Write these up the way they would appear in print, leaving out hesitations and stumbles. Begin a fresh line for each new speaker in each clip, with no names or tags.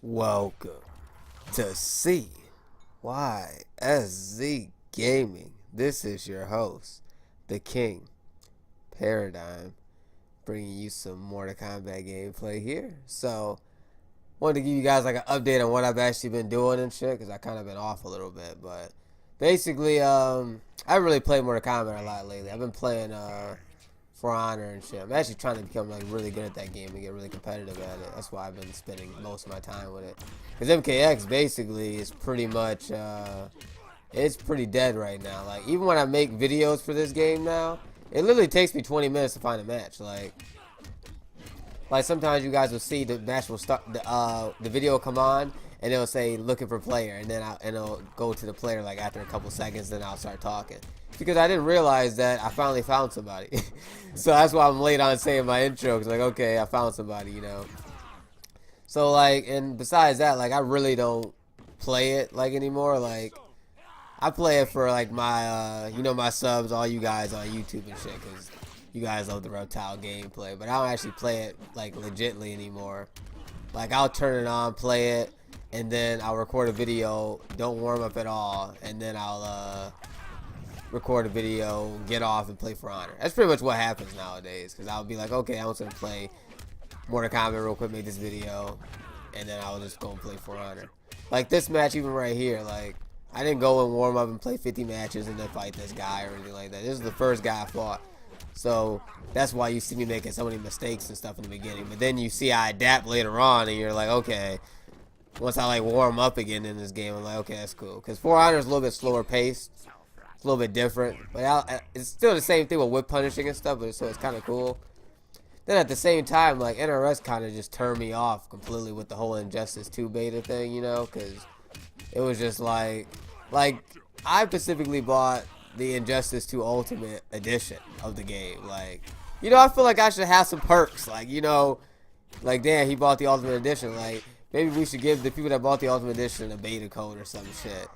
Welcome to SinzZ Gaming. This is your host, the King Paradigm, bringing you some Mortal Kombat gameplay here. So, wanted to give you guys like an update on what I've actually been doing and shit, because I kind of been off a little bit. But basically, I haven't really played Mortal Kombat a lot lately. I've been playing For Honor and shit. I'm actually trying to become like really good at that game and get really competitive at it. That's why I've been spending most of my time with it. Because MKX basically is pretty much, it's pretty dead right now. Like, even when I make videos for this game now, it literally takes me 20 minutes to find a match. Like sometimes you guys will see the match will start, the video will come on, and it'll say looking for player, and then it'll go to the player like after a couple seconds, then I'll start talking. Because I didn't realize that I finally found somebody. So that's why I'm late on saying my intro, because like, okay, I found somebody, you know. So like, and besides that, like, I really don't play it like anymore. Like, I play it for like my, you know, my subs, all you guys on YouTube and shit, because you guys love the reptile gameplay. But I don't actually play it like legitly anymore. Like, I'll turn it on, play it, and then I'll record a video, don't warm up at all, and then I'll record a video, get off, and play For Honor. That's pretty much what happens nowadays, because I'll be like, okay, I want to play Mortal Kombat real quick, make this video, and then I'll just go and play For Honor. Like this match even right here, like, I didn't go and warm up and play 50 matches and then fight this guy or anything like that. This is the first guy I fought. So that's why you see me making so many mistakes and stuff in the beginning. But then you see I adapt later on, and you're like, okay, once I like warm up again in this game, I'm like, okay, that's cool. Because For Honor is a little bit slower paced. It's a little bit different, but it's still the same thing with whip punishing and stuff, but so it's kind of cool. Then at the same time, like, NRS kind of just turned me off completely with the whole Injustice 2 beta thing, you know, because it was just like I specifically bought the Injustice 2 Ultimate Edition of the game. Like, you know, I feel like I should have some perks, like, you know, like, damn, he bought the Ultimate Edition, like, maybe we should give the people that bought the Ultimate Edition a beta code or some shit.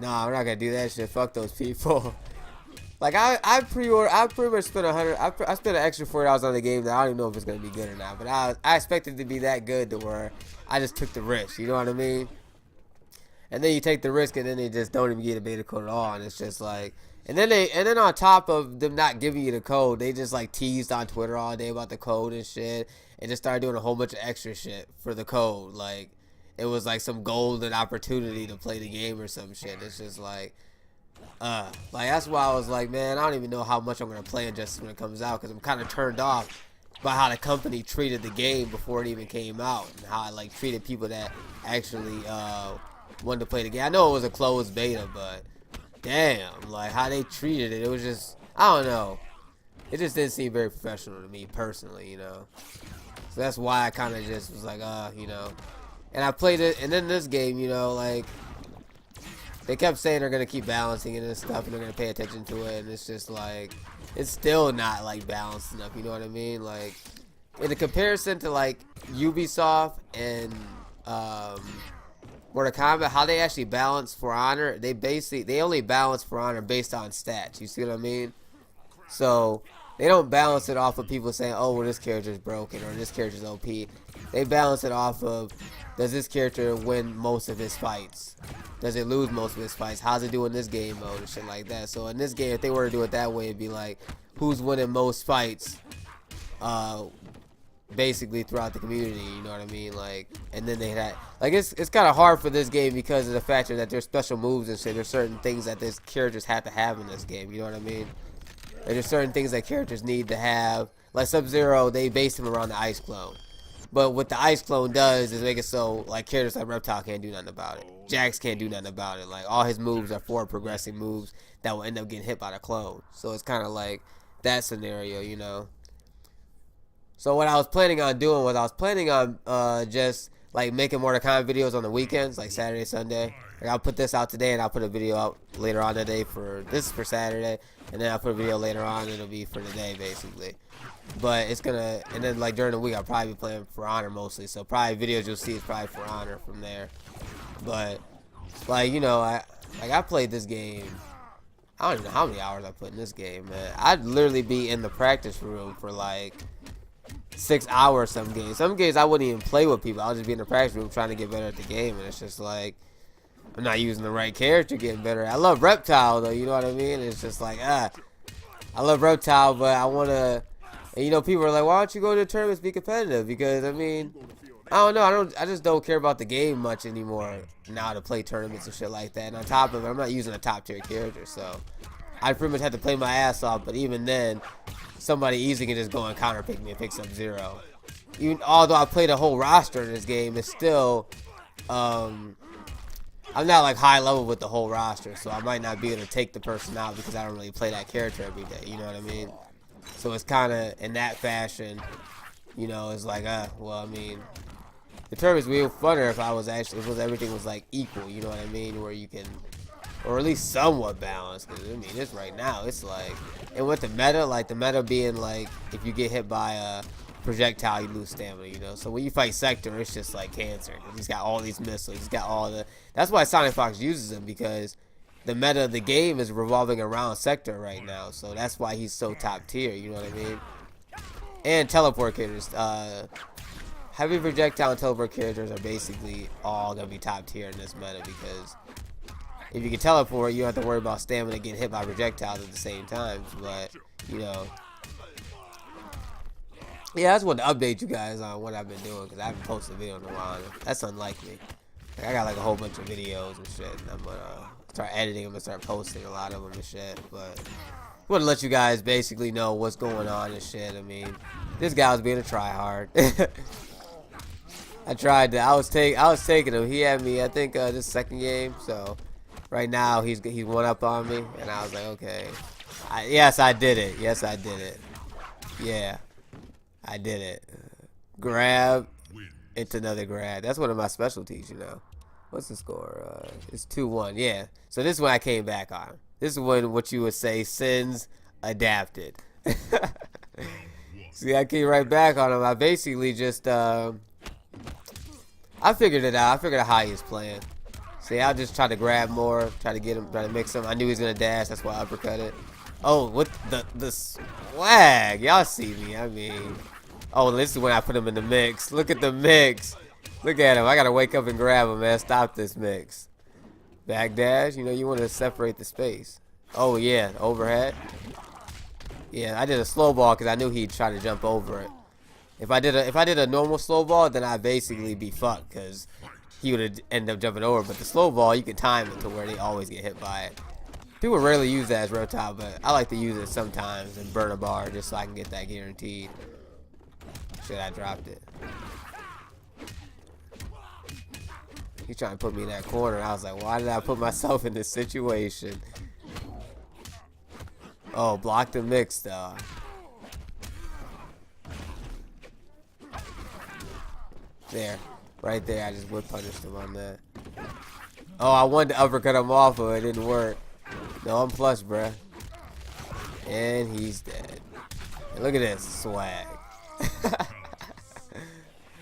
Nah, we're not gonna do that shit. Fuck those people. Like, I pretty much spent I spent an extra $40 on the game that I don't even know if it's gonna be good or not. But I expected it to be that good to where I just took the risk. You know what I mean? And then you take the risk, and then they just don't even get a beta code at all, and it's just like, and then on top of them not giving you the code, they just like teased on Twitter all day about the code and shit, and just started doing a whole bunch of extra shit for the code, like. It was like some golden opportunity to play the game or some shit. It's just like that's why I was like, man, I don't even know how much I'm gonna play Injustice when it comes out, because I'm kind of turned off by how the company treated the game before it even came out, and how it like treated people that actually wanted to play the game. I know it was a closed beta, but damn, like how they treated it, it was just, I don't know. It just didn't seem very professional to me personally, you know. So that's why I kind of just was like, you know. And I played it, and then this game, you know, like, they kept saying they're going to keep balancing it and stuff, and they're going to pay attention to it, and it's just like, it's still not, like, balanced enough, you know what I mean? Like, in the comparison to, like, Ubisoft and Mortal Kombat, how they actually balance For Honor, they only balance For Honor based on stats, you see what I mean? So, they don't balance it off of people saying, oh, well, this character's broken, or this character's OP. They balance it off of, does this character win most of his fights? Does it lose most of his fights? How's it doing this game mode and shit like that? So in this game, if they were to do it that way, it'd be like, who's winning most fights, basically throughout the community, you know what I mean? Like, and then they had, like, it's kind of hard for this game because of the factor that there's special moves and shit. There's certain things that this characters have to have in this game, you know what I mean? Like, there's certain things that characters need to have. Like Sub-Zero, they base him around the Ice Clone. But what the Ice Clone does is make it so, like, characters like Reptile can't do nothing about it. Jax can't do nothing about it. Like, all his moves are forward progressing moves that will end up getting hit by the clone. So it's kind of like that scenario, you know. So what I was planning on doing was I was planning on just, like, making Mortal Kombat videos on the weekends, like Saturday, Sunday. Like, I'll put this out today, and I'll put a video out later on today for, this is for Saturday. And then I'll put a video later on, and it'll be for today, basically. But it's gonna, and then like during the week I'll probably be playing For Honor mostly, so probably videos you'll see is probably For Honor from there. But like, you know, I played this game I don't even know how many hours I put in this game, man. I'd literally be in the practice room for like 6 hours some games. Some games I wouldn't even play with people. I'll just be in the practice room trying to get better at the game, and it's just like I'm not using the right character getting better. I love Reptile though, you know what I mean? It's just like I love Reptile, but I wanna, and you know, people are like, why don't you go to the tournaments, be competitive? Because I mean, I don't know, I just don't care about the game much anymore now to play tournaments and shit like that. And on top of it, I'm not using a top tier character, so I pretty much have to play my ass off. But even then, somebody easy can just go and counter pick me and pick Sub-Zero. Even although I played a whole roster in this game, it's still I'm not like high level with the whole roster, so I might not be able to take the person out because I don't really play that character every day, you know what I mean? So it's kind of in that fashion, you know, it's like, well, I mean, the tournaments would be funner if I was actually, if everything was like equal, you know what I mean? Where you can, or at least somewhat balanced, because I mean, it's right now, it's like, and with the meta, like the meta being like, if you get hit by a projectile, you lose stamina, you know. So when you fight Sector, it's just like cancer. He's got all these missiles. He's got all the. That's why Sonic Fox uses him, because the meta of the game is revolving around Sector right now. So that's why he's so top tier. You know what I mean? And teleport characters. Heavy projectile and teleport characters are basically all gonna be top tier in this meta, because if you can teleport, you don't have to worry about stamina getting hit by projectiles at the same time. But you know. Yeah, I just wanted to update you guys on what I've been doing, because I haven't posted a video in a while. That's unlike me. Like, I got like a whole bunch of videos and shit, and I'm gonna start editing them and start posting a lot of them and shit. But I want to let you guys basically know what's going on and shit. I mean, this guy was being a tryhard. I tried to. I was taking him. He had me, I think, this second game. So right now he's one up on me, and I was like, okay, yes, I did it. Yes, I did it. Yeah. I did it. Grab into another grab. That's one of my specialties, you know. What's the score? It's 2-1. Yeah. So this is when I came back on. This is when what you would say SinzZ adapted. See, I came right back on him. I basically just I figured it out. I figured out how he was playing. See, I'll just try to grab more, try to get him, try to mix him. I knew he was gonna dash. That's why I uppercut it. Oh, what the swag? Y'all see me? I mean. Oh, this is when I put him in the mix. Look at the mix. Look at him. I gotta wake up and grab him, man. Stop this mix. Back dash. You know, you want to separate the space. Oh yeah, overhead. Yeah, I did a slow ball because I knew he'd try to jump over it. If I did a normal slow ball, then I'd basically be fucked, because he would end up jumping over. But the slow ball, you can time it to where they always get hit by it. People rarely use that as reptile, but I like to use it sometimes and burn a bar just so I can get that guaranteed. Shit, I dropped it. He's trying to put me in that corner. I was like, why did I put myself in this situation? Oh, block the mix, though. There. Right there. I just whip punished him on that. Oh, I wanted to uppercut him off, but it didn't work. No, I'm flush, bruh. And he's dead. And look at this swag.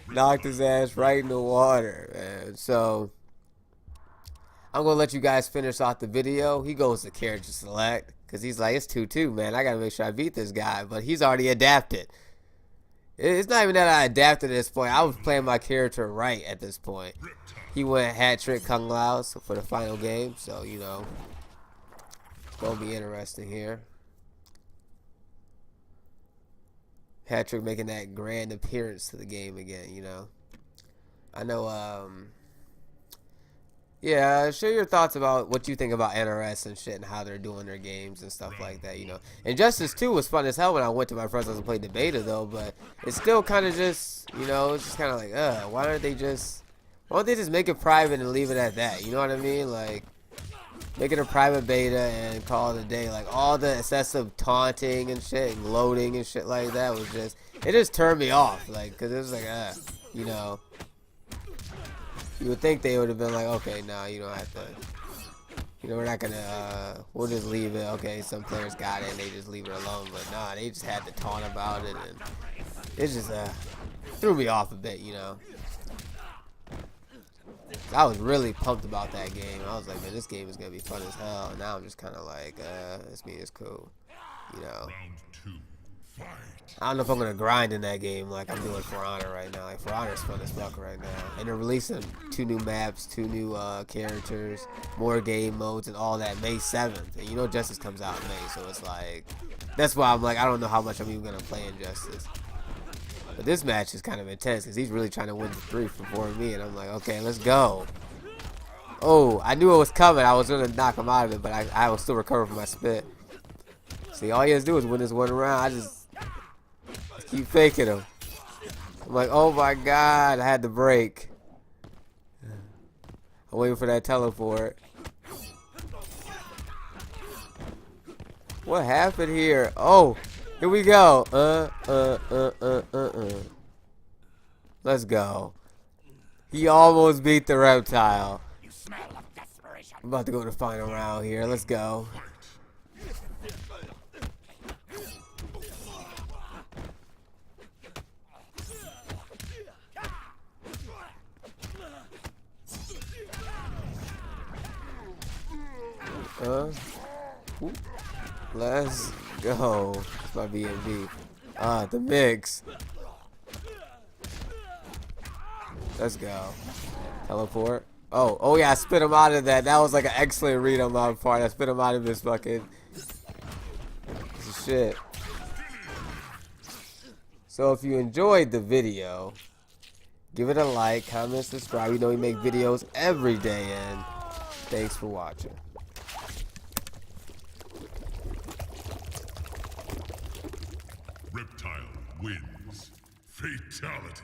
Knocked his ass right in the water, man. So I'm gonna let you guys finish off the video. He goes to character select because he's like, it's 2-2, man. I gotta make sure I beat this guy, but he's already adapted. It's not even that I adapted at this point. I was playing my character right at this point. He went hat trick Kung Lao for the final game, so you know, it's gonna be interesting here. Hat trick making that grand appearance to the game again, you know. I know, yeah, share your thoughts about what you think about NRS and shit and how they're doing their games and stuff like that, you know. Injustice 2 was fun as hell when I went to my friend's house and played the beta, though, but it's still kind of just, you know, it's just kind of like, why don't they just make it private and leave it at that, you know what I mean? Like, make it a private beta and call it a day. Like, all the excessive taunting and shit and loading and shit like that was just, it just turned me off. Like, because it was like, you know, you would think they would have been like, okay, no, you don't have to, you know, we're not going to, we'll just leave it. Okay, some players got it and they just leave it alone. But nah, they just had to taunt about it. And it just threw me off a bit, you know. I was really pumped about that game. I was like, man, this game is gonna be fun as hell. And now I'm just kind of like, this game is cool, you know. I don't know if I'm gonna grind in that game like I'm doing For Honor right now. Like For Honor's fun as fuck right now, and they're releasing 2 new maps, 2 new characters, more game modes, and all that May 7th. And you know Justice comes out in May, so it's like that's why I'm like I don't know how much I'm even gonna play Injustice. But this match is kind of intense because he's really trying to win the 3 before me, and I'm like, okay, let's go. Oh, I knew it was coming. I was gonna knock him out of it, but I was still recovering from my spit. See, all he has to do is win this one round. I just keep faking him. I'm like, oh my god, I had to break. I'm waiting for that teleport. What happened here? Oh, here we go. Let's go. He almost beat the reptile. I'm about to go to the final round here. Let's go. Let's go. It's my BMB. The mix. Let's go. Teleport. Oh yeah, I spit him out of that. That was like an excellent read on my part. I spit him out of this fucking shit. So if you enjoyed the video, give it a like, comment, subscribe. You know we make videos every day, and thanks for watching.
Reptile wins. Fatality.